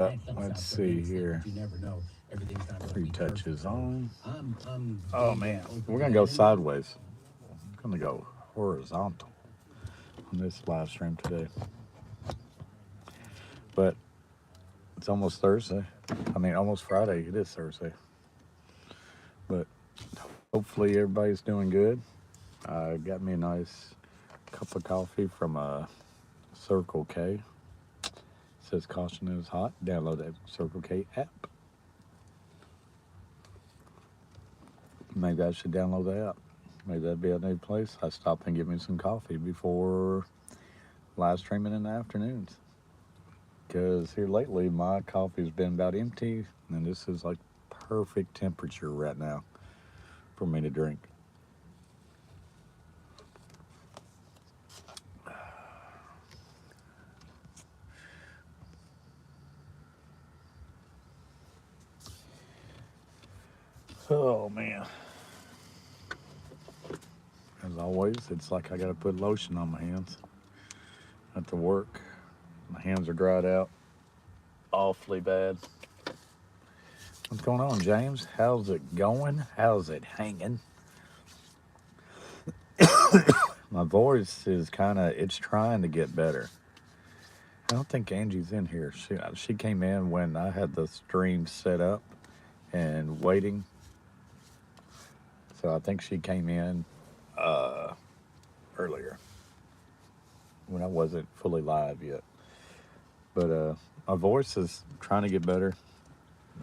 Let's see here. Three touches on. Oh man, we're gonna go sideways. I'm gonna go horizontal on this live stream today. But it's almost Thursday. I mean, almost Friday. It is Thursday. But hopefully everybody's doing good. I got me a nice cup of coffee from Circle K. It says caution is hot. Download that Circle K app. Maybe I should download the app. Maybe that'd be a new place. I stop and get me some coffee before live streaming in the afternoons. Because here lately, my coffee's been about empty, and this is like perfect temperature right now for me to drink. Oh man. As always, it's like I gotta put lotion on my hands at the work. My hands are dried out awfully bad. What's going on, James? How's it going? How's it hanging? My voice is it's trying to get better. I don't think Angie's in here. She came in when I had the stream set up and waiting. So I think she came in earlier when I wasn't fully live yet. But my voice is trying to get better.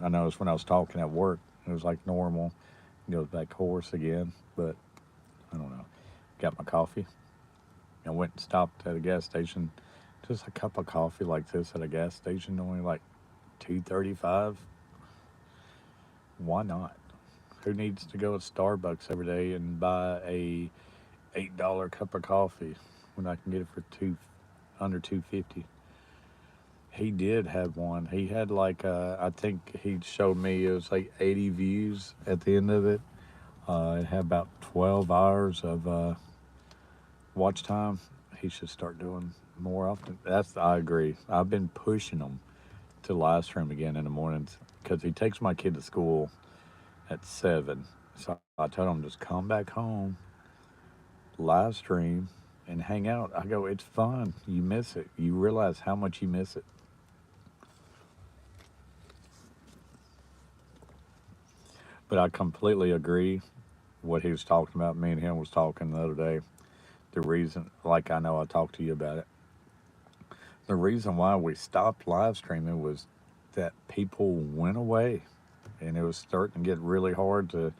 I noticed when I was talking at work, it was like normal. It goes back hoarse again, but I don't know. Got my coffee. I went and stopped at a gas station. Just a cup of coffee like this at a gas station, only like $2.35. Why not? Who needs to go to Starbucks every day and buy a $8 cup of coffee when I can get it for under $2.50? He did have one. He had like I think he showed me it was like 80 views at the end of it. It had about 12 hours of watch time. He should start doing more often. I agree. I've been pushing him to live stream again in the mornings because he takes my kid to school at 7. So I told him just come back home, live stream, and hang out. I go, it's fun. You miss it. You realize how much you miss it. But I completely agree what he was talking about. Me and him was talking the other day. The reason, like I know I talked to you about it. The reason why we stopped live streaming was that people went away, and it was starting to get really hard to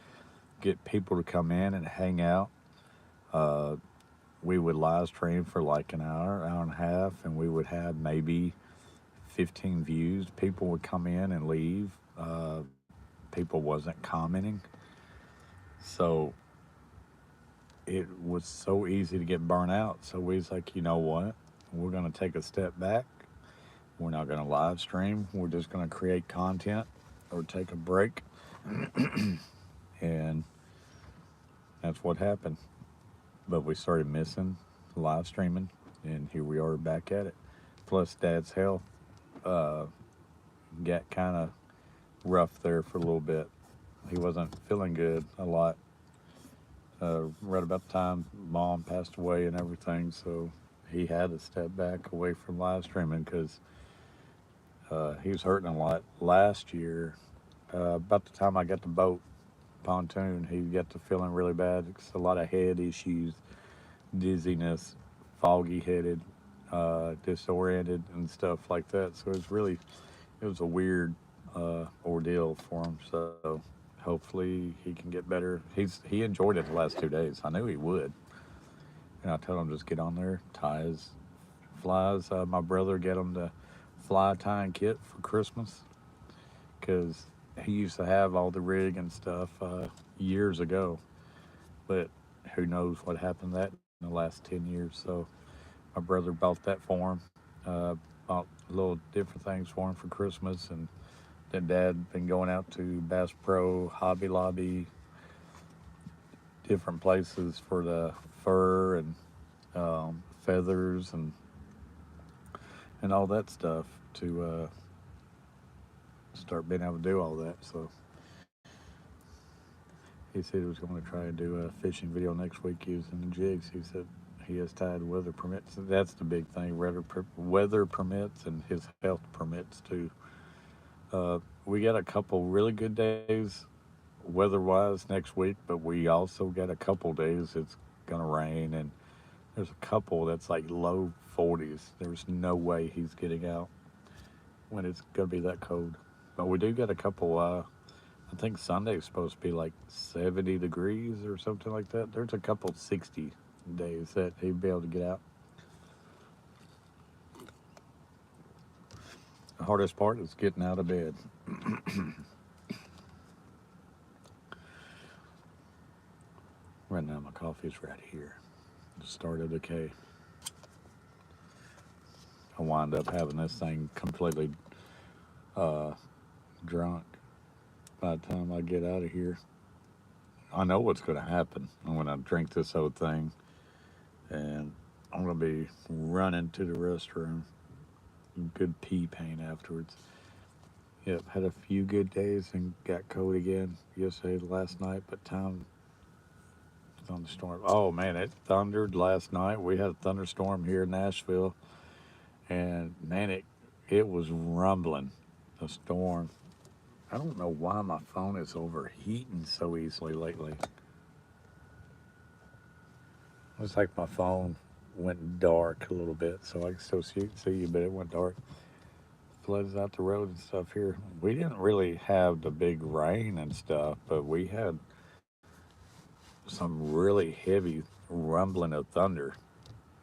get people to come in and hang out. Uh, we would live stream for like an hour and a half, and we would have maybe 15 views. People would come in and leave. People wasn't commenting. So it was so easy to get burnt out. So we was like, you know what? We're going to take a step back. We're not going to live stream. We're just going to create content or take a break. And that's what happened. But we started missing live streaming, and here we are back at it. Plus, Dad's health got kind of rough there for a little bit. He wasn't feeling good a lot. Right about the time Mom passed away and everything, so he had to step back away from live streaming because he was hurting a lot. Last year, about the time I got the boat pontoon, he got to feeling really bad. It's a lot of head issues, dizziness, foggy headed, disoriented, and stuff like that. So it was a weird ordeal for him. So hopefully he can get better. He enjoyed it the last 2 days. I knew he would, and I told him just get on there, tie his flies. My brother got him the fly tying kit for Christmas because he used to have all the rig and stuff years ago, but who knows what happened to that in the last 10 years. So my brother bought that for him, bought little different things for him for Christmas, and then Dad been going out to Bass Pro, Hobby Lobby, different places for the fur and feathers and all that stuff to start being able to do all that. So he said he was going to try and do a fishing video next week using the jigs. He said he has tied weather permits. That's the big thing, weather permits and his health permits too. We got a couple really good days weather-wise next week, but we also got a couple days it's going to rain, and there's a couple that's like low 40s. There's no way he's getting out when it's going to be that cold. But we do get a couple, I think Sunday's supposed to be like 70 degrees or something like that. There's a couple 60 days that he'd be able to get out. The hardest part is getting out of bed. Right now my coffee's right here. The start of the K. I wind up having this thing completely drunk by the time I get out of here. I know what's going to happen when I drink this whole thing, and I'm going to be running to the restroom. Good pee pain afterwards. Yep, had a few good days and got cold again yesterday, last night, but thunderstorm. Oh man, it thundered last night. We had a thunderstorm here in Nashville, and man, it was rumbling. The storm. I don't know why my phone is overheating so easily lately. It's like my phone went dark a little bit, so I can still see you, but it went dark. Floods out the road and stuff here. We didn't really have the big rain and stuff, but we had some really heavy rumbling of thunder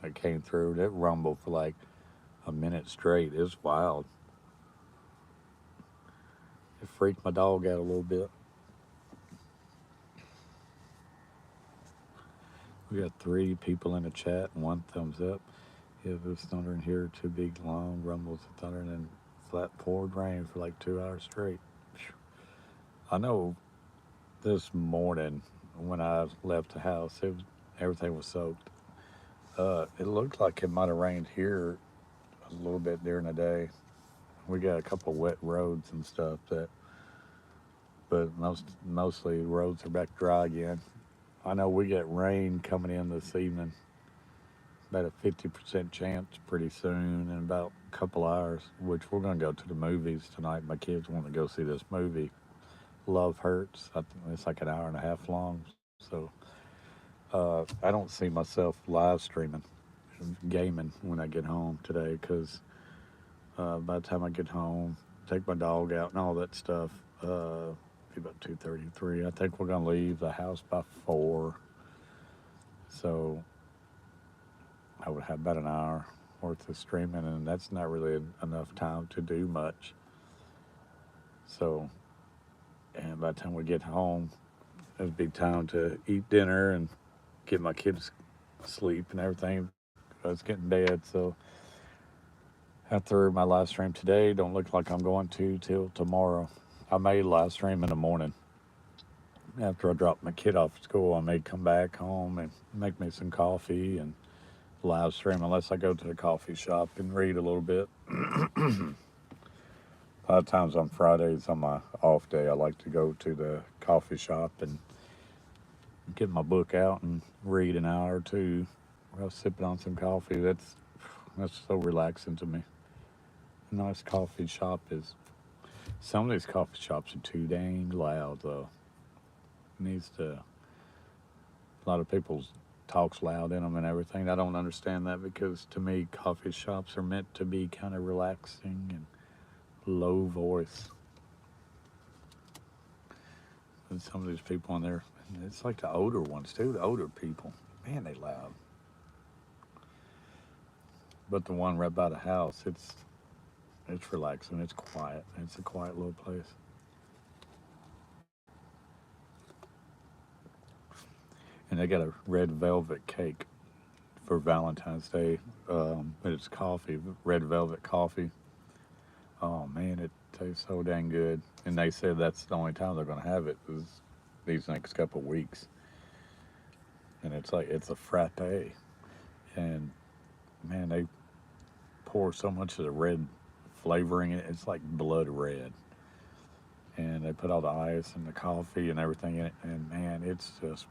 that came through. That rumbled for like a minute straight. It was wild. It freaked my dog out a little bit. We got 3 people in the chat and 1 thumbs up. It was thundering here, 2 big long rumbles of thunder, and then flat poured rain for like 2 hours straight. I know this morning when I left the house, everything was soaked. It looked like it might have rained here a little bit during the day. We got a couple wet roads and stuff but mostly the roads are back dry again. I know we get rain coming in this evening, about a 50% chance pretty soon in about a couple hours, which we're going to go to the movies tonight. My kids want to go see this movie, Love Hurts. It's like an hour and a half long. So I don't see myself live streaming, gaming when I get home today, because by the time I get home, take my dog out and all that stuff, be about 2:33. I think we're going to leave the house by 4. So I would have about an hour worth of streaming, and that's not really enough time to do much. So, and by the time we get home, it'd be time to eat dinner and get my kids asleep and everything. I was getting bed, so after my live stream today, don't look like I'm going to till tomorrow. I may live stream in the morning. After I drop my kid off at school, I may come back home and make me some coffee and live stream, unless I go to the coffee shop and read a little bit. A lot of times on Fridays, on my off day, I like to go to the coffee shop and get my book out and read an hour or 2 while sipping on some coffee. That's so relaxing to me. A nice coffee shop is... Some of these coffee shops are too dang loud, though. A lot of people talks loud in them and everything. I don't understand that, because to me, coffee shops are meant to be kind of relaxing and low voice. And some of these people in there, it's like the older ones too, the older people. Man, they loud. But the one right by the house, it's relaxing, it's quiet. It's a quiet little place. And they got a red velvet cake for Valentine's Day. It's coffee, red velvet coffee. Oh man, it tastes so dang good. And they said that's the only time they're going to have it is these next couple of weeks. And it's a frappe. And man, they pour so much of the red flavoring in it. It's like blood red. and they put all the ice and the coffee and everything in it. And man, it's just,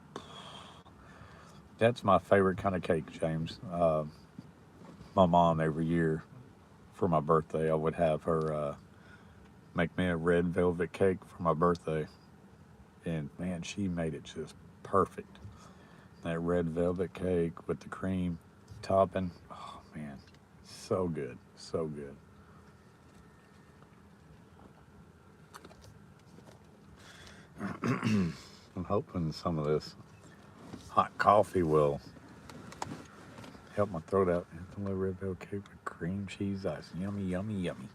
that's my favorite kind of cake, James. My mom every year for my birthday, I would have her make me a red velvet cake for my birthday. And man, she made it just perfect. That red velvet cake with the cream topping. Oh man, so good, so good. I'm hoping some of this hot coffee will help my throat out. A little red velvet cake with cream cheese ice. Yummy, yummy, yummy.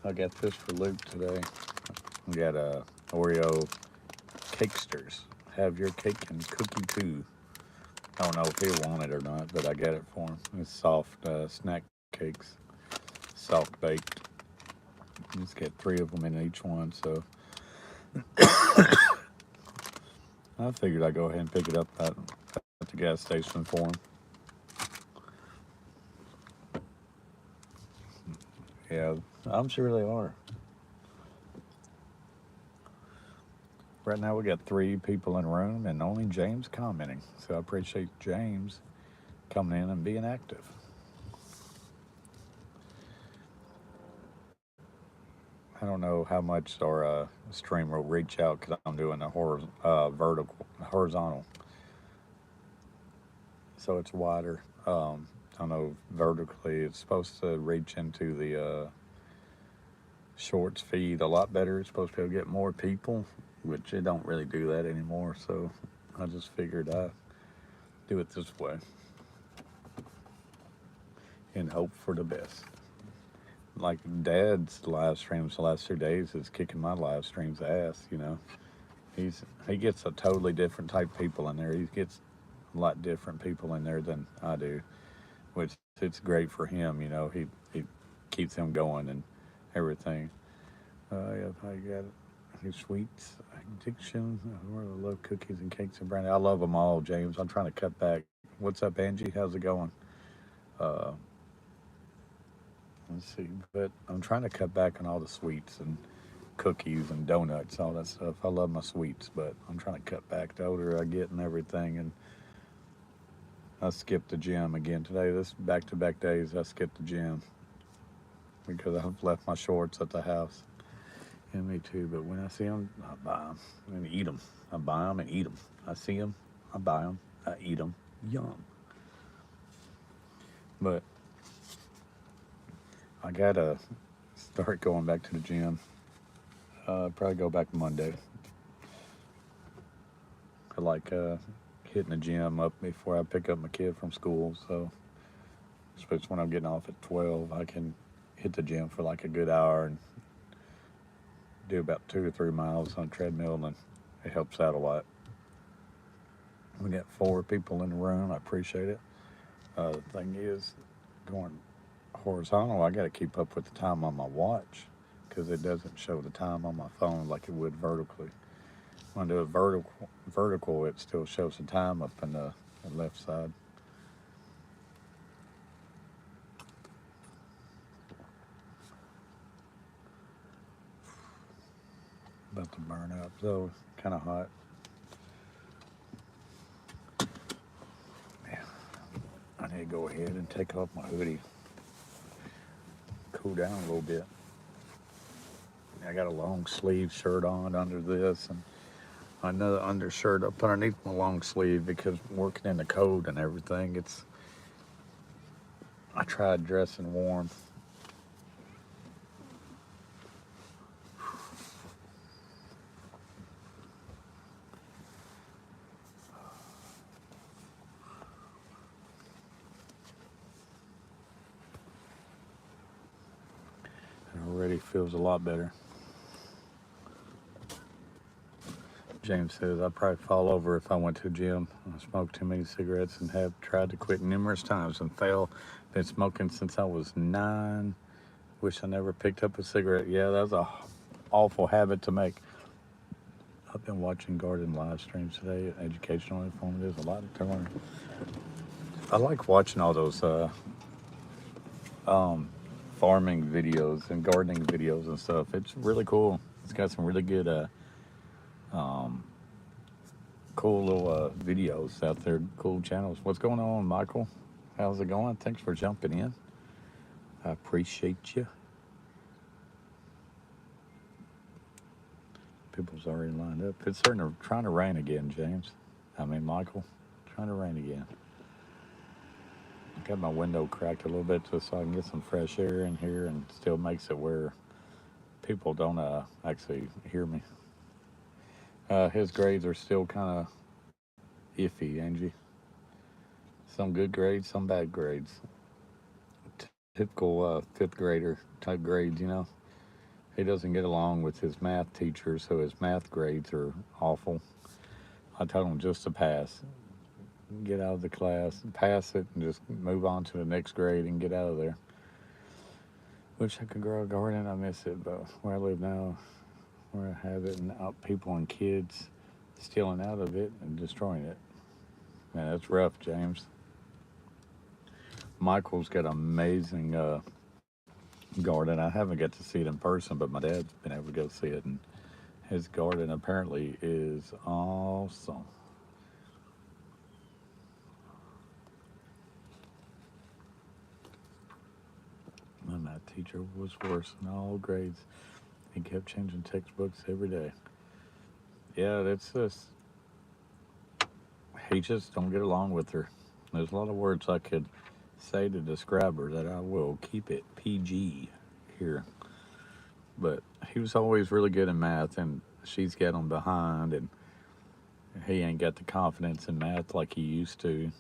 I got this for Luke today. We got Oreo Cakesters. Have your cake and cookie too. I don't know if he'll want it or not, but I got it for him. It's soft snack cakes, soft baked. Just get 3 of them in each one, so I figured I'd go ahead and pick it up at the gas station for him. Yeah, I'm sure they are. Right now we got 3 people in the room and only James commenting. So I appreciate James coming in and being active. I don't know how much our stream will reach out because I'm doing the horizontal. So it's wider. I don't know, vertically it's supposed to reach into the shorts feed a lot better. It's supposed to be able to get more people, which it don't really do that anymore. So I just figured I'd do it this way and hope for the best. Like Dad's live streams the last 2 days is kicking my live streams ass, you know. He gets a totally different type of people in there. He gets a lot different people in there than I do, which it's great for him, you know. He keeps him going and everything. Yeah, I got his sweets addiction. I love cookies and cakes and brandy. I love them all, James. I'm trying to cut back. What's up, Angie? How's it going? Uh, let's see, but I'm trying to cut back on all the sweets and cookies and donuts, all that stuff. I love my sweets, but I'm trying to cut back the older I get and everything. And I skipped the gym again today. This back-to-back days, I skipped the gym because I've left my shorts at the house. And me too, but when I see them, I buy them and eat them. I buy them and eat them. I see them, I buy them, I eat them. Yum. But I gotta start going back to the gym. Probably go back Monday. I like hitting the gym up before I pick up my kid from school. So, especially when I'm getting off at 12, I can hit the gym for like a good hour and do about 2 or 3 miles on a treadmill, and it helps out a lot. We got 4 people in the room. I appreciate it. The thing is, going horizontal, I got to keep up with the time on my watch because it doesn't show the time on my phone like it would vertically. When I do it vertical, it still shows the time up in the left side. About to burn up, though, kind of hot. Yeah, I need to go ahead and take off my hoodie, cool down a little bit. I got a long sleeve shirt on under this and another undershirt up underneath my long sleeve because working in the cold and everything, I tried dressing warm. It already feels a lot better. James says, I'd probably fall over if I went to the gym. I smoked too many cigarettes and have tried to quit numerous times and failed. Been smoking since I was 9. Wish I never picked up a cigarette. Yeah, that's a awful habit to make. I've been watching garden live streams today, educational, informative, a lot to learn. I like watching all those farming videos and gardening videos and stuff. It's really cool. It's got some really good, um, cool little videos out there, cool channels. What's going on, Michael? How's it going? Thanks for jumping in. I appreciate you. People's already lined up. It's starting to trying to rain again, James. I mean, Michael, trying to rain again. I got my window cracked a little bit just so I can get some fresh air in here, and still makes it where people don't actually hear me. His grades are still kind of iffy, Angie. Some good grades, some bad grades. Typical fifth grader type grades, you know. He doesn't get along with his math teacher, so his math grades are awful. I told him just to pass. Get out of the class, pass it, and just move on to the next grade and get out of there. Wish I could grow a garden. I miss it, but where I live now, where I have it, and people and kids stealing out of it and destroying it. Man, that's rough, James. Michael's got an amazing garden. I haven't got to see it in person, but my dad's been able to go see it, and his garden apparently is awesome. My math teacher was worse in all grades. He kept changing textbooks every day. Yeah, that's just, he just don't get along with her. There's a lot of words I could say to describe her that I will keep it PG here. But he was always really good in math, and she's got him behind, and he ain't got the confidence in math like he used to.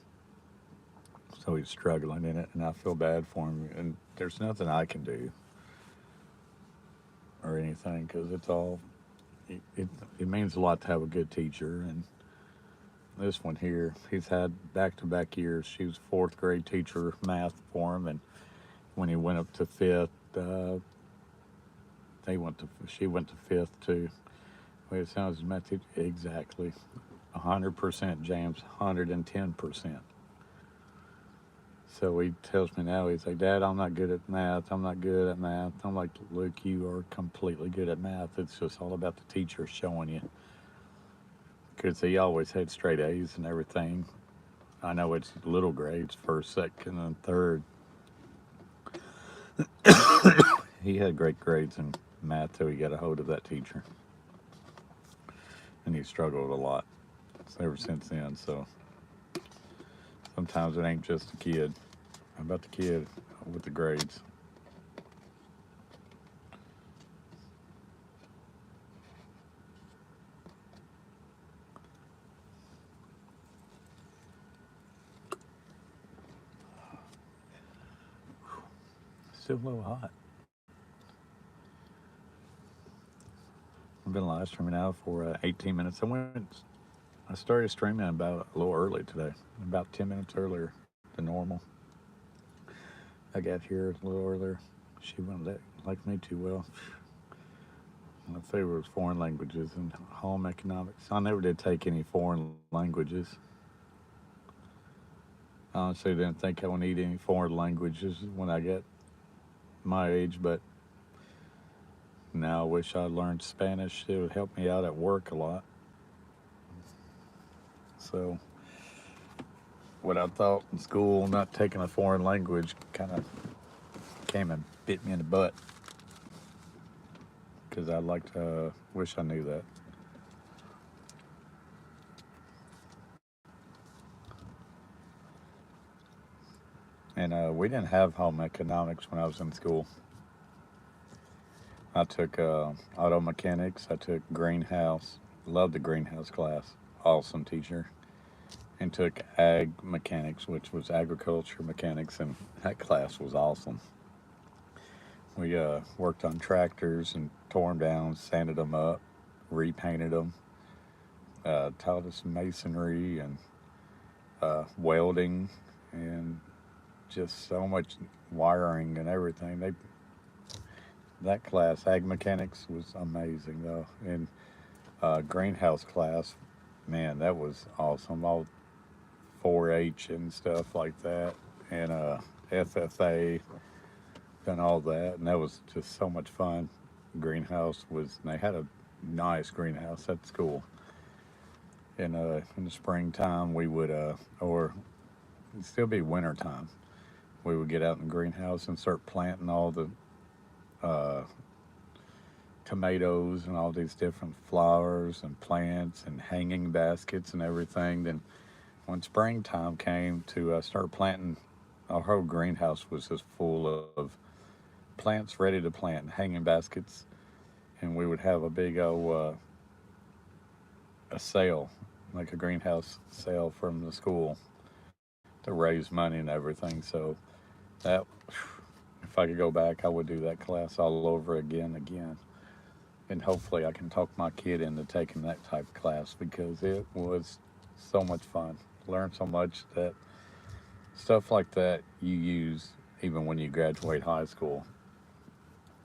So he's struggling in it, and I feel bad for him. And there's nothing I can do or anything, because it's all, it means a lot to have a good teacher. And this one here, he's had back-to-back years. She was fourth grade teacher math for him, and when he went up to fifth, she went to fifth too. Wait, it sounds math teacher exactly, 100%, James, 110%. So he tells me now, he's like, Dad, I'm not good at math. I'm not good at math. I'm like, Luke, you are completely good at math. It's just all about the teacher showing you. Because he always had straight A's and everything. I know it's little grades, first, second, and third. He had great grades in math till he got a hold of that teacher. And he struggled a lot ever since then. So sometimes it ain't just the kid. How about the kid with the grades? Still a little hot. I've been live streaming now for 18 minutes. I started streaming about a little early today, about 10 minutes earlier than normal. I got here a little earlier. She wouldn't like me too well. My favorite was foreign languages and home economics. I never did take any foreign languages. I honestly didn't think I would need any foreign languages when I got my age, but now I wish I'd learned Spanish. It would help me out at work a lot. So what I thought in school, not taking a foreign language, kind of came and bit me in the butt. Because I'd like to, wish I knew that. And we didn't have home economics when I was in school. I took auto mechanics. I took greenhouse. Loved the greenhouse class. Awesome teacher. And took ag mechanics, which was agriculture mechanics, and that class was awesome. We worked on tractors and tore them down, sanded them up, repainted them, taught us masonry and welding, and just so much wiring and everything. That class, ag mechanics, was amazing though. And greenhouse class, man, that was awesome. All 4-H and stuff like that, and FFA. done all that, and that was just so much fun. Greenhouse was, they had a nice greenhouse at school. And in the springtime, we would, or it'd still be winter time, we would get out in the greenhouse and start planting all the uh, tomatoes and all these different flowers and plants and hanging baskets and everything. Then when springtime came to start planting, our whole greenhouse was just full of plants ready to plant, hanging baskets, and we would have a big old a sale, like a greenhouse sale from the school to raise money and everything. So that, if I could go back, I would do that class all over again, and hopefully I can talk my kid into taking that type of class because it was so much fun. Learn so much that stuff like that you use even when you graduate high school.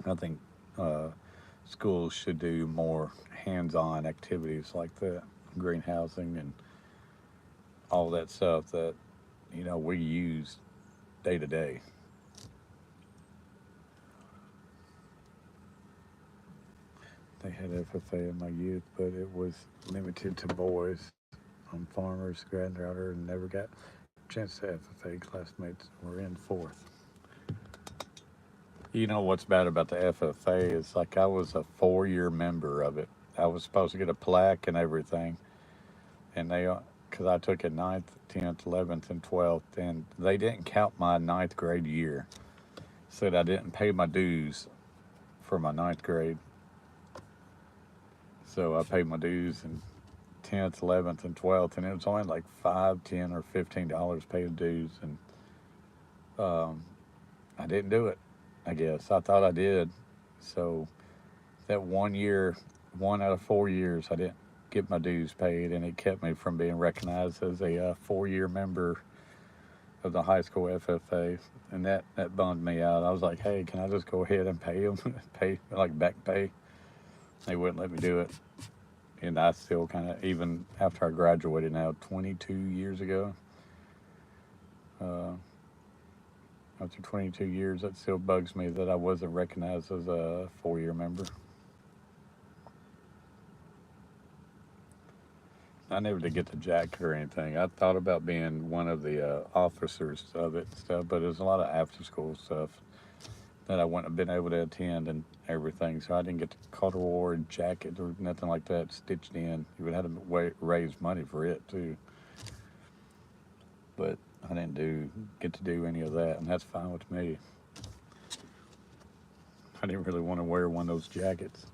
I think uh, schools should do more hands-on activities like that, greenhousing and all that stuff that we use day to day. They had FFA in my youth, but it was limited to boys. Farmers, granddaughter, and never got a chance to FFA. Classmates were in fourth. You know what's bad about the FFA is like I was a 4 year member of it. I was supposed to get a plaque and everything, and they, because I took it ninth, 10th, 11th, and 12th, and they didn't count my ninth grade year. Said I didn't pay my dues for my ninth grade, so I paid my dues in 10th, 11th, and 12th, and it was only like five, $10 or $15 paid dues, and um, I didn't do it. I guess I thought I did, so that 1 year, 1 out of 4 years, I didn't get my dues paid, and it kept me from being recognized as a 4 year member of the high school FFA, and that bummed me out. I was like, hey, can I just go ahead and pay them, pay like back pay? They wouldn't let me do it, and I still kind of, even after I graduated now 22 years ago, uh, after 22 years, that still bugs me that I wasn't recognized as a 4 year member. I never did get the jacket or anything. I thought about being one of the officers of it and stuff, but there's a lot of after school stuff that I wouldn't have been able to attend and everything. So I didn't get the Carter Ward jacket or nothing like that stitched in. You would have to raise money for it too. But I didn't get to do any of that, and that's fine with me. I didn't really want to wear one of those jackets.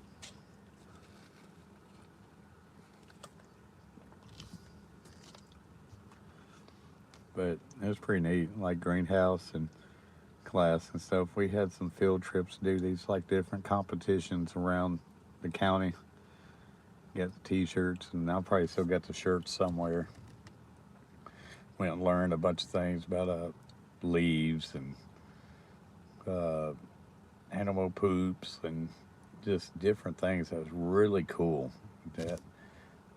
But it was pretty neat, like greenhouse and class and stuff. We had some field trips to do these like different competitions around the county. Got the T-shirts, and I probably still got the shirts somewhere. Went and learned a bunch of things about leaves and uh, animal poops and just different things. That was really cool. That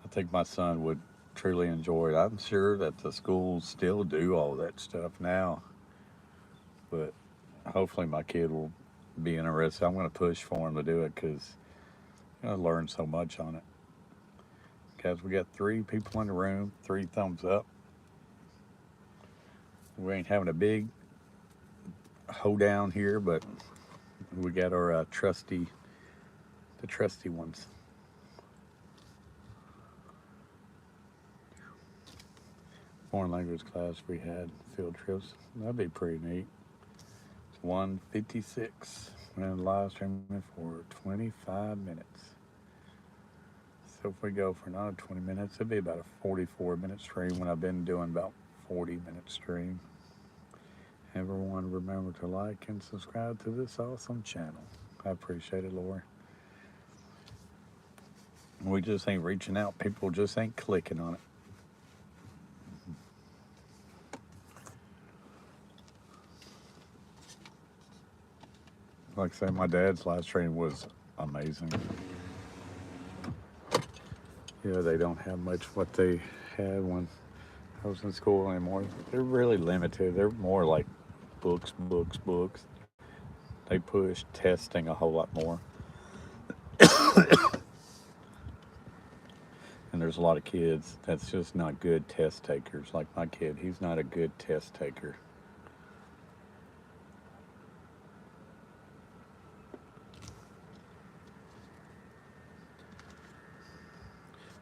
I think my son would truly enjoy it. I'm sure that the schools still do all that stuff now, but hopefully my kid will be interested. I'm going to push for him to do it because I learned so much on it. Guys, we got 3 people in the room, 3 thumbs up. We ain't having a big hoedown here, but we got our the trusty ones. Foreign language class we had field trips. That'd be pretty neat. It's 1:56. We're in live streaming for 25 minutes. So if we go for another 20 minutes, it'd be about a 44-minute stream when I've been doing about 40-minute stream. Everyone remember to like and subscribe to this awesome channel. I appreciate it, Lori. We just ain't reaching out. People just ain't clicking on it. Like I say, my dad's live stream was amazing. Yeah, they don't have much what they had when I was in school anymore. They're really limited. They're more like books. they push testing a whole lot more. And there's a lot of kids that's just not good test takers. Like my kid, he's not a good test taker.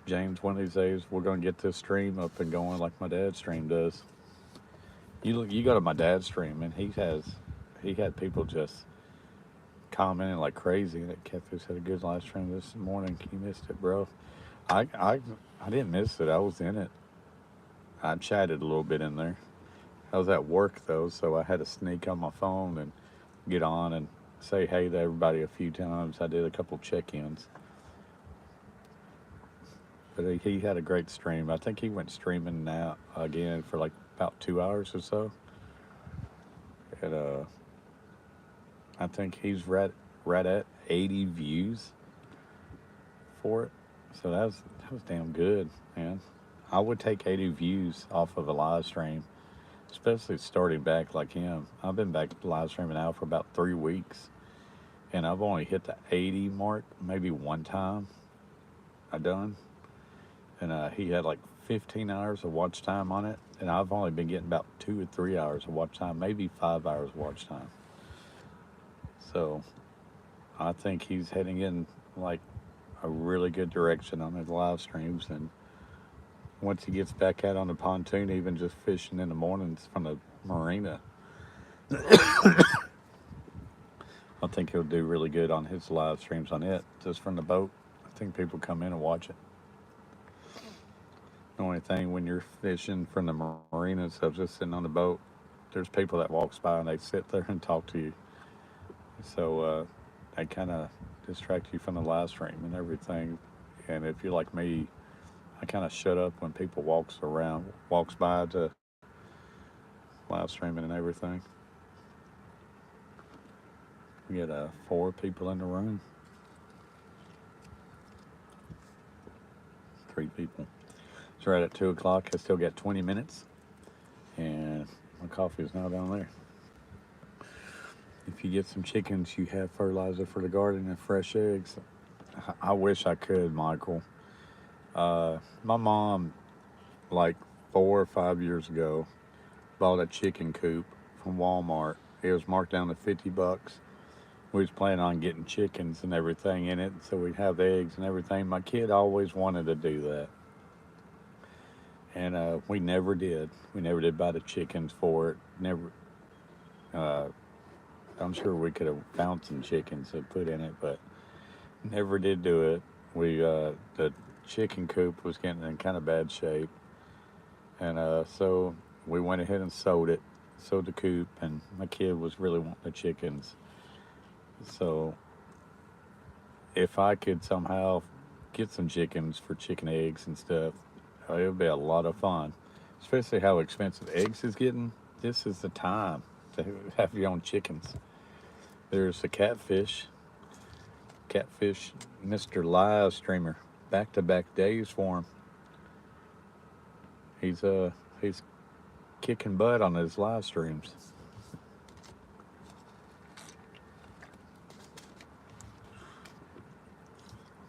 James, one of these days we're gonna get this stream up and going like my dad's stream does. You go to my dad's stream and he had people just commenting like crazy that Catfish had a good live stream this morning. You missed it, bro. I I I didn't miss it. I was in it. I chatted a little bit in there. I was at work though, so I had to sneak on my phone and get on and say hey to everybody a few times. I did a couple check-ins, but he had a great stream. I think he went streaming now again for like about 2 hours or so, and I think he's right at 80 views for it. So that was damn good, man. I would take 80 views off of a live stream, especially starting back like him. I've been back live streaming now for about 3 weeks, and I've only hit the 80 mark maybe one time. I done, and he had like 15 hours of watch time on it, and I've only been getting about 2 or 3 hours of watch time, maybe 5 hours watch time. So I think he's heading in like a really good direction on his live streams, and once he gets back out on the pontoon, even just fishing in the mornings from the marina, I think he'll do really good on his live streams on it, just from the boat. I think people come in and watch it. The only thing when you're fishing from the marina and stuff, just sitting on the boat, there's people that walks by and they sit there and talk to you. So they kind of distract you from the live stream and everything. And if you're like me, I kind of shut up when people walks by to live streaming and everything. We got 4 people in the room. 3 people. It's right at 2 o'clock. I still got 20 minutes. And my coffee is now down there. If you get some chickens, you have fertilizer for the garden and fresh eggs. I wish I could, Michael. My mom, like 4 or 5 years ago, bought a chicken coop from Walmart. It was marked down to $50. We was planning on getting chickens and everything in it, so we'd have eggs and everything. My kid always wanted to do that, and we never did. We never did buy the chickens for it. Never. Uh, I'm sure we could have found some chickens to put in it, but never did do it. The chicken coop was getting in kind of bad shape, and so we went ahead and sold the coop, and my kid was really wanting the chickens. So if I could somehow get some chickens for chicken eggs and stuff, it would be a lot of fun. Especially how expensive eggs is getting. This is the time to have your own chickens. There's a catfish, Mr. Live Streamer, back-to-back days for him. He's kicking butt on his live streams.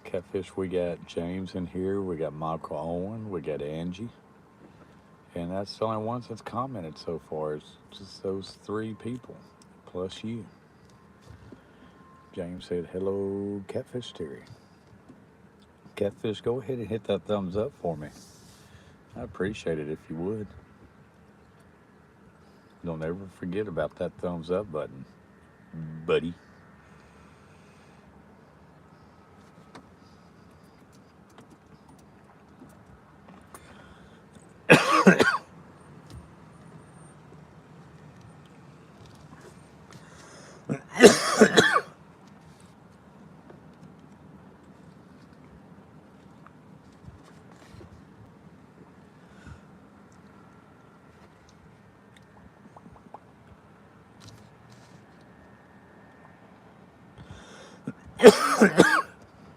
Catfish, we got James in here, we got Michael Owen, we got Angie, and that's the only ones that's commented so far. It's just those 3 people, plus you. James said, hello, Catfish Terry. Catfish, go ahead and hit that thumbs up for me. I appreciate it if you would. Don't ever forget about that thumbs up button, buddy.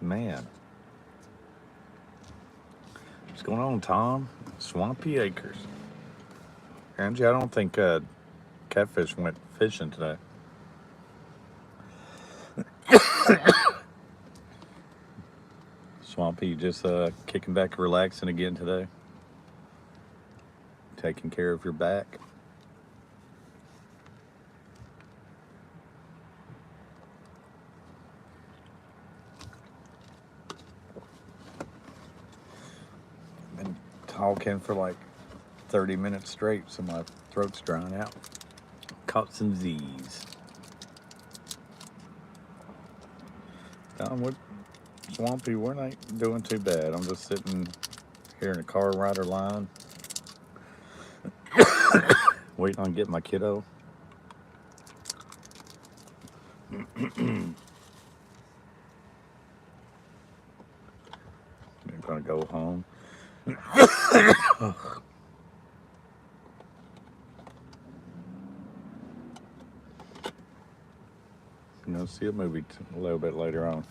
Man. What's going on, Tom? Swampy Acres. Angie, I don't think Catfish went fishing today. Swampy, just kicking back, relaxing again today. Taking care of your back. Been talking for like 30 minutes straight, so my throat's drying out. Caught some Z's. Don, what, Swampy, we're not doing too bad. I'm just sitting here in a car rider line, waiting on getting my kiddo. I'm gonna go home. I'm gonna see a movie a little bit later on.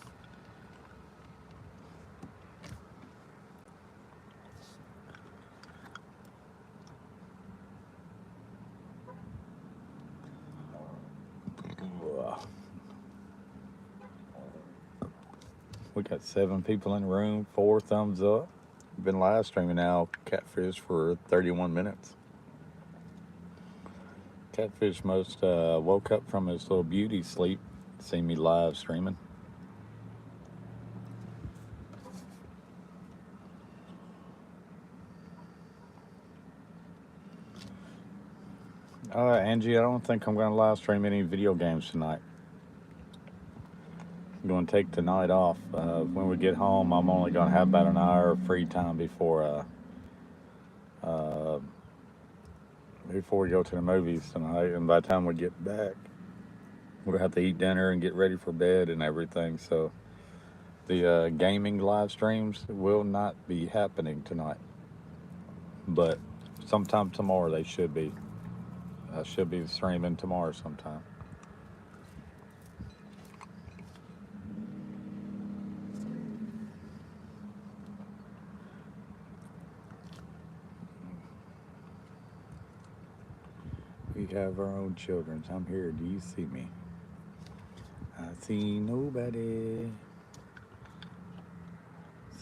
We got 7 people in the room, 4 thumbs up. Been live streaming now, Catfish, for 31 minutes. Catfish most woke up from his little beauty sleep, seen me live streaming. Angie, I don't think I'm going to live stream any video games tonight. I'm going to take the night off. When we get home, I'm only going to have about an hour of free time before we go to the movies tonight. And by the time we get back, we'll have to eat dinner and get ready for bed and everything. So the gaming live streams will not be happening tonight. But sometime tomorrow they should be. I should be streaming tomorrow sometime. We have our own children. I'm here. Do you see me? I see nobody.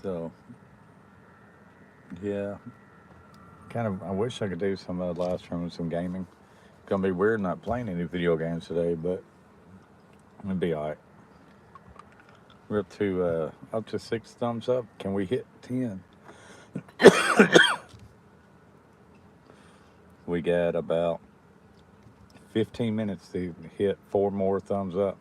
So, yeah. I wish I could do some live streaming, some gaming. It's gonna be weird not playing any video games today, but it'll be alright. We're up to 6 thumbs up. Can we hit 10? We got about 15 minutes to hit 4 more thumbs up.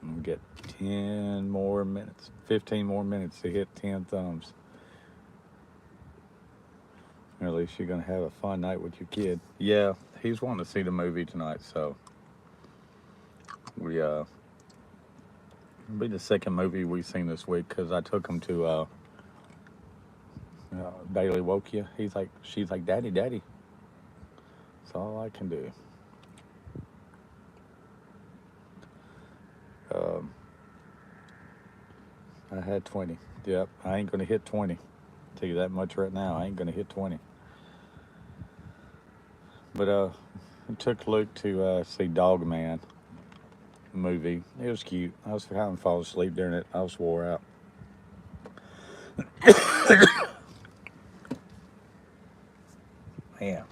And we get 10 more minutes, 15 more minutes to hit 10 thumbs. Or at least you're gonna have a fun night with your kid. Yeah, he's wanting to see the movie tonight, so we it'll be the second movie we've seen this week because I took him to Bailey woke you. She's like, Daddy, Daddy. That's all I can do. I had 20. Yep, I ain't gonna hit 20. Tell you that much right now. I ain't gonna hit 20. But I took Luke to see Dog Man movie. It was cute. I was having to fall asleep during it. I was wore out. Man,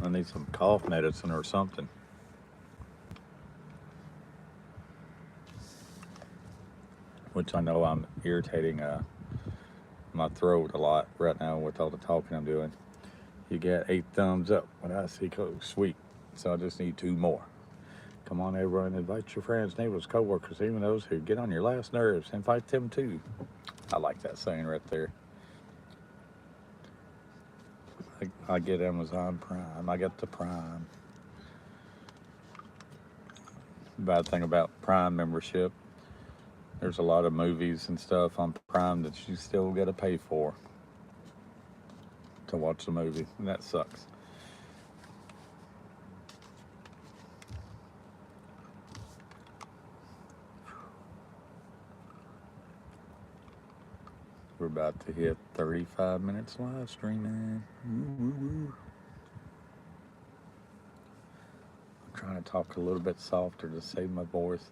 I need some cough medicine or something. Which I know I'm irritating my throat a lot right now with all the talking I'm doing. You got 8 thumbs up when I see code. Sweet. So I just need 2 more. Come on, everyone. Invite your friends, neighbors, co-workers, even those who get on your last nerves. Invite them too. I like that saying right there. I get Amazon Prime. I got the Prime. Bad thing about Prime membership, there's a lot of movies and stuff on Prime that you still got to pay for to watch the movie, and that sucks. We're about to hit 35 minutes live streaming. I'm trying to talk a little bit softer to save my voice.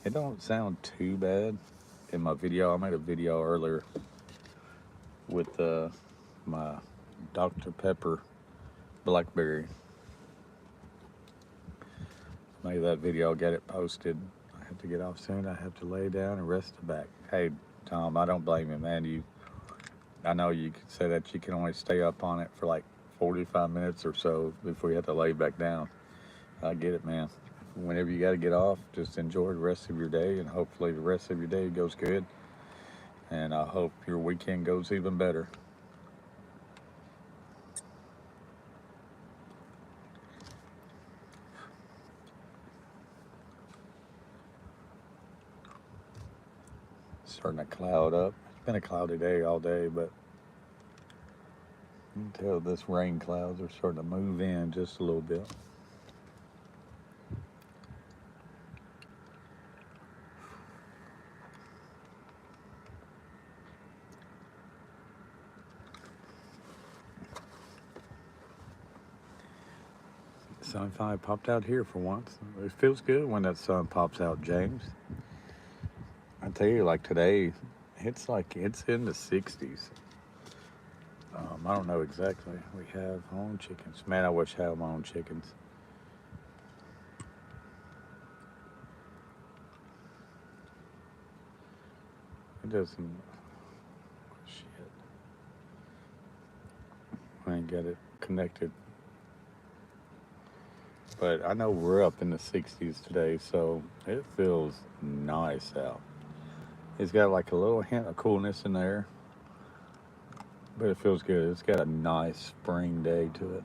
It don't sound too bad. In my video, I made a video earlier with my Dr. Pepper Blackberry. Made that video, get it posted. I have to get off soon. I have to lay down and rest the back. Hey, Tom, I don't blame you, man. I know you could say that you can only stay up on it for like 45 minutes or so before you have to lay back down. I get it, man. Whenever you got to get off, just enjoy the rest of your day, and hopefully the rest of your day goes good. And I hope your weekend goes even better. Starting to cloud up. It's been a cloudy day all day, but you can tell this rain clouds are starting to move in just a little bit. The sun finally popped out here for once. It feels good when that sun pops out, James. I tell you, like today, it's in the 60s. I don't know exactly. We have our own chickens. Man, I wish I had my own chickens. It doesn't. Shit. I ain't got it connected. But I know we're up in the 60s today, so it feels nice out. It's got like a little hint of coolness in there, but it feels good. It's got a nice spring day to it.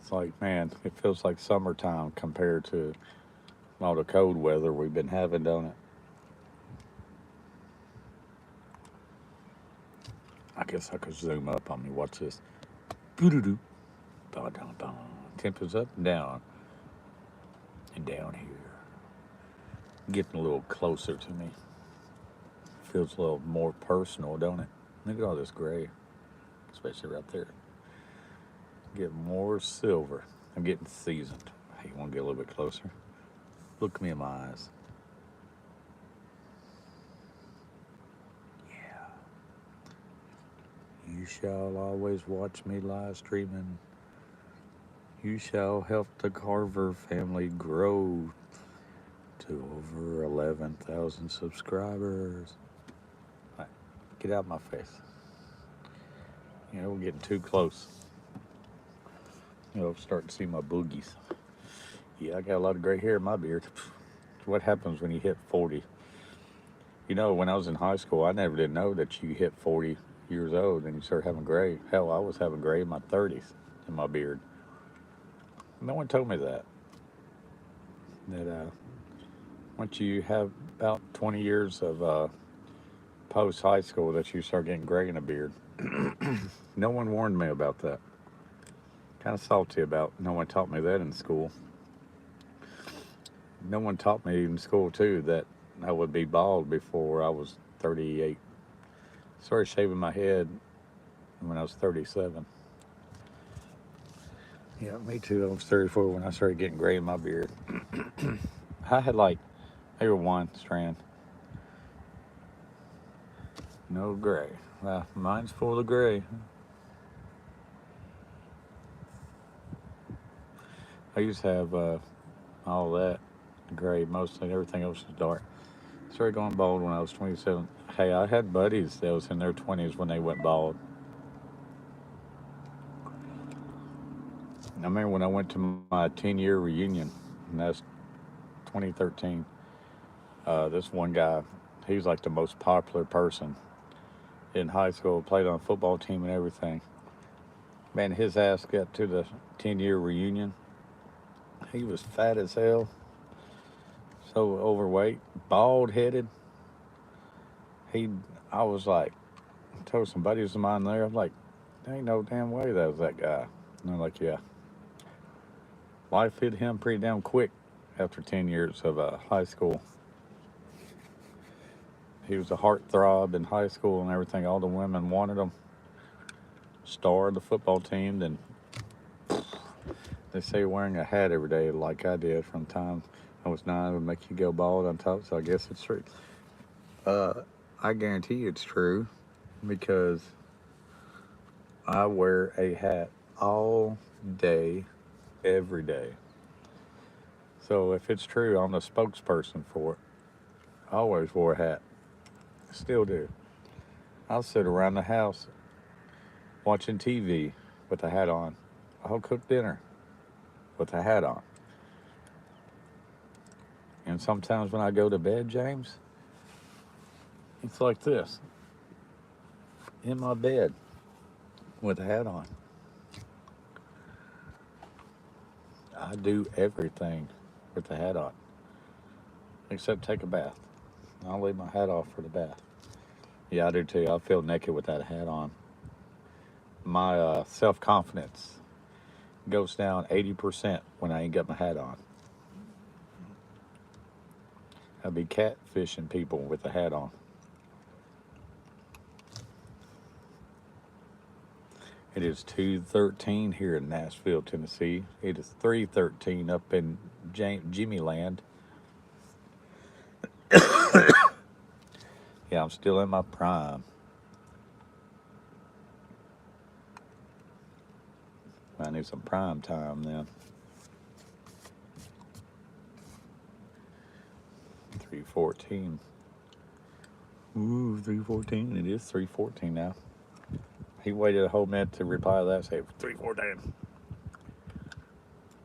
It's like, man, it feels like summertime compared to all the cold weather we've been having, don't it? I guess I could zoom up on me. Watch this. Boo-doo-doo. Ba-dum-bum. Temperature's up and down here. Getting a little closer to me. Feels a little more personal, don't it? Look at all this gray, especially right there. Get more silver. I'm getting seasoned. Hey, you want to get a little bit closer? Look me in my eyes. Yeah. You shall always watch me live streaming. You shall help the Carver family grow to over 11,000 subscribers. Right, get out of my face. You know, we're getting too close. You know, starting to see my boogies. Yeah, I got a lot of gray hair in my beard. What happens when you hit 40? You know, when I was in high school, I never did know that you hit 40 years old and you start having gray. Hell, I was having gray in my 30s in my beard. No one told me that. That once you have about 20 years of post high school, that you start getting gray in a beard. No one warned me about that. Kind of salty about no one taught me that in school. No one taught me in school too that I would be bald before I was 38. Started shaving my head when I was 37. Yeah, me too. I was 34 when I started getting gray in my beard. I had like maybe one strand. No gray. Well, mine's full of gray. I used to have all that gray mostly. Everything else was dark. Started going bald when I was 27. Hey, I had buddies that was in their 20s when they went bald. I remember when I went to my 10-year reunion, and that's 2013. This one guy, he was like the most popular person in high school, played on a football team and everything. Man, his ass got to the 10-year reunion. He was fat as hell, so overweight, bald headed. I was like, I told some buddies of mine there, I'm like, there ain't no damn way that was that guy. And they're like, yeah. Life hit him pretty damn quick after 10 years of high school. He was a heartthrob in high school and everything. All the women wanted him. Star of the football team. And they say wearing a hat every day, like I did from the time I was 9, would make you go bald on top. So I guess it's true. I guarantee it's true because I wear a hat all day, every day. So if it's true, I'm the spokesperson for it. I always wore a hat. Still do. I'll sit around the house watching TV with a hat on. I'll cook dinner with a hat on. And sometimes when I go to bed, James, it's like this. In my bed with a hat on. I do everything with the hat on. Except take a bath. I'll leave my hat off for the bath. Yeah, I do too. I feel naked with that hat on. My self-confidence goes down 80% when I ain't got my hat on. I'd be catfishing people with the hat on. It is 2:13 here in Nashville, Tennessee. It is 3:13 up in Jimmy Land. Yeah, I'm still in my prime. I need some prime time then. 3:14. Ooh, 3:14. It is 3:14 now. He waited a whole minute to reply to that. Say 3:14.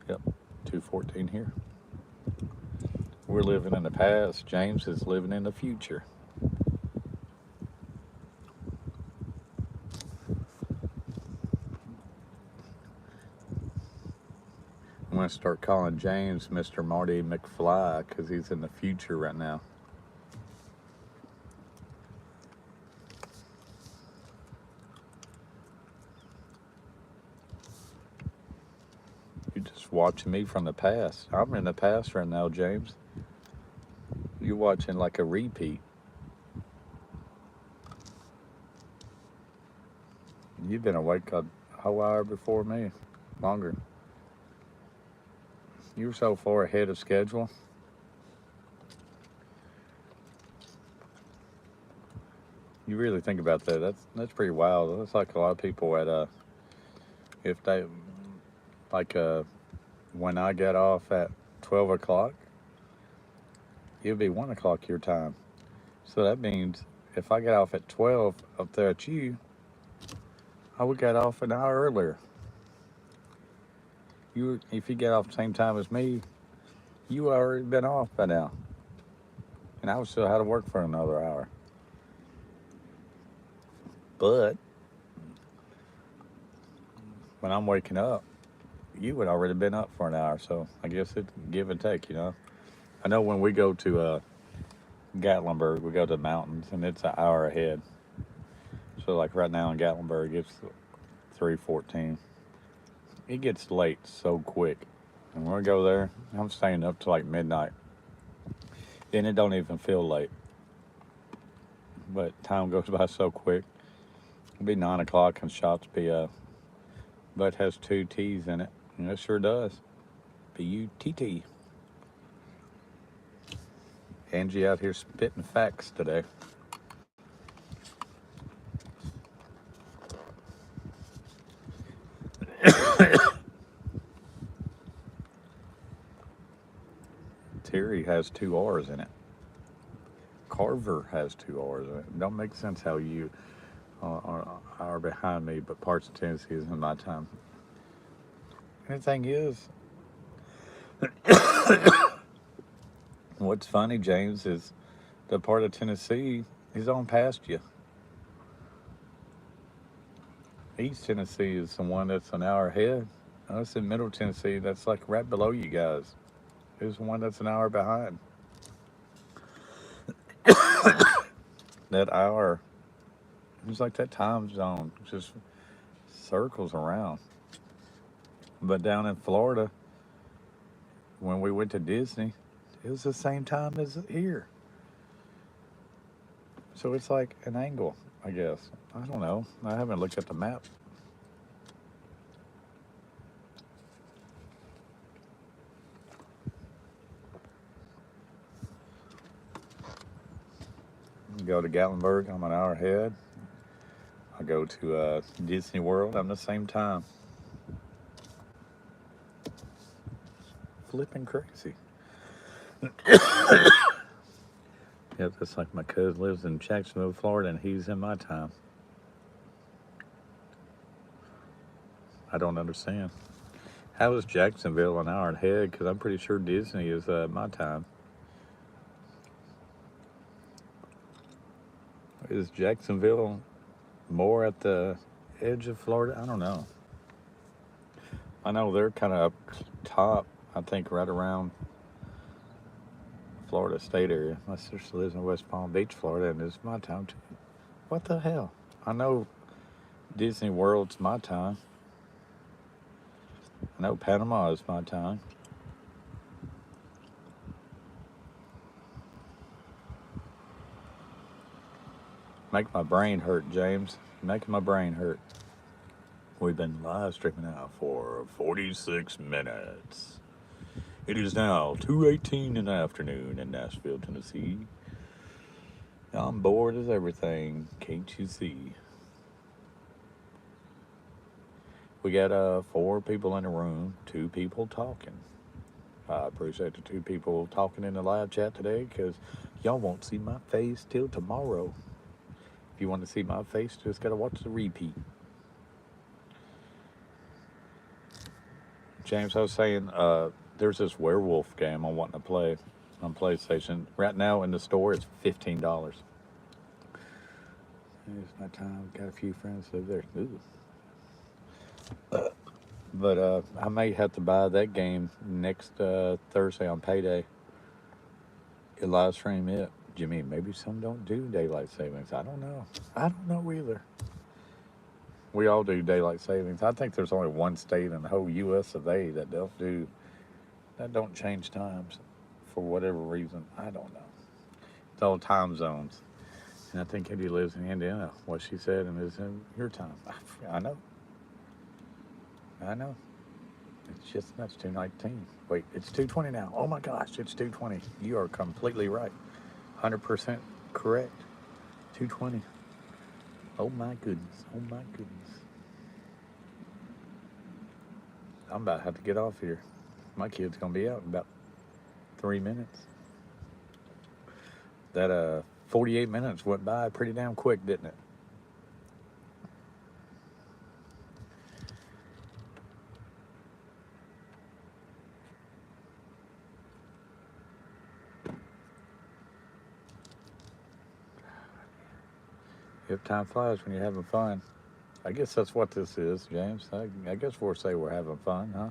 Yep, 2:14 here. We're living in the past. James is living in the future. I'm going to start calling James Mr. Marty McFly because he's in the future right now. You're just watching me from the past. I'm in the past right now, James. You're watching like a repeat. You've been awake a whole hour before me. Longer. You were so far ahead of schedule. You really think about that. That's pretty wild. That's like a lot of people at if they like when I get off at 12 o'clock, it'll be 1 o'clock your time. So that means if I get off at 12 up there at you, I would get off an hour earlier. If you get off the same time as me, you already been off by now. And I would still have to work for another hour. But when I'm waking up, you would already been up for an hour. So I guess it's give and take, you know. I know when we go to Gatlinburg, we go to the mountains, and it's an hour ahead. So like right now in Gatlinburg, it's 3:14. It gets late so quick. And when we go there, I'm staying up till like midnight. Then it don't even feel late. But time goes by so quick. It'll be 9 o'clock and shots be but has 2 T's in it. And it sure does. B-U-T-T. Angie out here spitting facts today. Terry has 2 R's in it. Carver has 2 R's in it. It don't make sense how you are behind me, but parts of Tennessee is in my time. And the thing is, what's funny, James, is the part of Tennessee is on past you. East Tennessee is the one that's an hour ahead. Us in Middle Tennessee, that's like right below you guys. There's one that's an hour behind. That hour, it's like that time zone just circles around. But down in Florida, when we went to Disney, it was the same time as here. So it's like an angle, I guess. I don't know. I haven't looked at the map. Go to Gatlinburg, I'm an hour ahead. I go to Disney World, I'm the same time. Flipping crazy. Yep, that's like my cousin lives in Jacksonville, Florida, and he's in my time. I don't understand. How is Jacksonville an hour ahead? Because I'm pretty sure Disney is my time. Is Jacksonville more at the edge of Florida? I don't know. I know they're kind of up top, I think right around Florida State area. My sister lives in West Palm Beach, Florida, and it's my time too. What the hell? I know Disney World's my time. I know Panama is my time. Make my brain hurt, James. Making my brain hurt. We've been live streaming now for 46 minutes. It is now 2:18 in the afternoon in Nashville, Tennessee. I'm bored as everything, can't you see? We got 4 people in the room, 2 people talking. I appreciate the 2 people talking in the live chat today because y'all won't see my face till tomorrow. If you want to see my face, just gotta watch the repeat. James, I was saying, there's this werewolf game I'm wanting to play on PlayStation. Right now in the store, it's $15. It's my time. Got a few friends live there. Ooh. But I may have to buy that game next Thursday on payday. Live stream it. Jimmy, maybe some don't do daylight savings. I don't know. I don't know either. We all do daylight savings. I think there's only one state in the whole U.S. of A that don't change times for whatever reason. I don't know. It's all time zones. And I think Eddie lives in Indiana. What she said and is in your time. I know. It's just that's 2:19. Wait, it's 2:20 now. Oh my gosh, it's 2:20. You are completely right. 100% correct. 2:20. Oh my goodness. Oh my goodness. I'm about to have to get off here. My kid's gonna be out in about 3 minutes. That 48 minutes went by pretty damn quick, didn't it? If time flies when you're having fun. I guess that's what this is, James. I guess we'll say we're having fun, huh?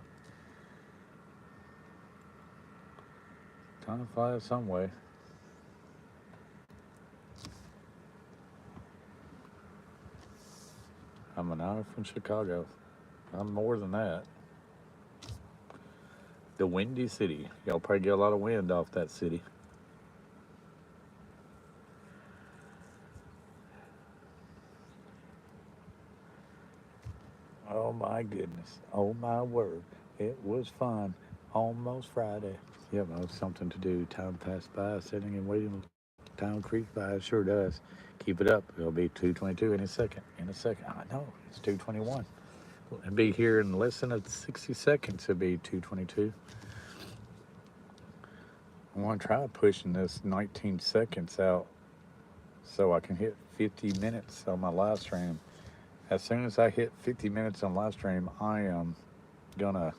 Time flies some way. I'm an hour from Chicago. I'm more than that. The Windy City. Y'all probably get a lot of wind off that city. Oh my goodness. Oh my word. It was fun. Almost Friday. Yep, I have something to do. Time passed by, sitting and waiting. Time creeps by. It sure does. Keep it up. It'll be 2:22 in a second. I know. It's 2:21. It'll be here in less than 60 seconds. It'll be 2:22. I want to try pushing this 19 seconds out so I can hit 50 minutes on my live stream. As soon as I hit 50 minutes on live stream, I am gonna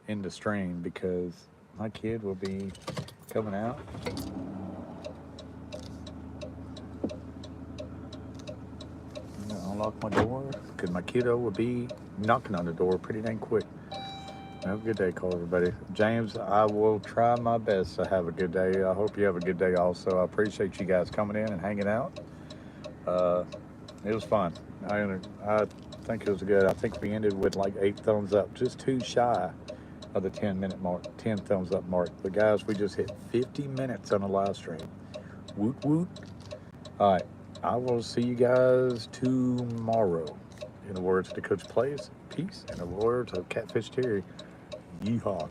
end the stream because my kid will be coming out. I'm gonna unlock my door because my kiddo will be knocking on the door pretty dang quick. Have a good day, call everybody. James, I will try my best to have a good day. I hope you have a good day also. I appreciate you guys coming in and hanging out. It was fun. I think it was good. I think we ended with like 8 thumbs up, just too shy of the 10-minute mark, 10 thumbs up mark. But guys, we just hit 50 minutes on a live stream. Woot woot. All right. I will see you guys tomorrow. In the words of the Coach Plays, peace. In the words of Catfish Terry, yeehaw.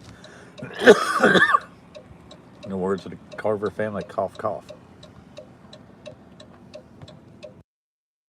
In the words of the Carver family, cough, cough.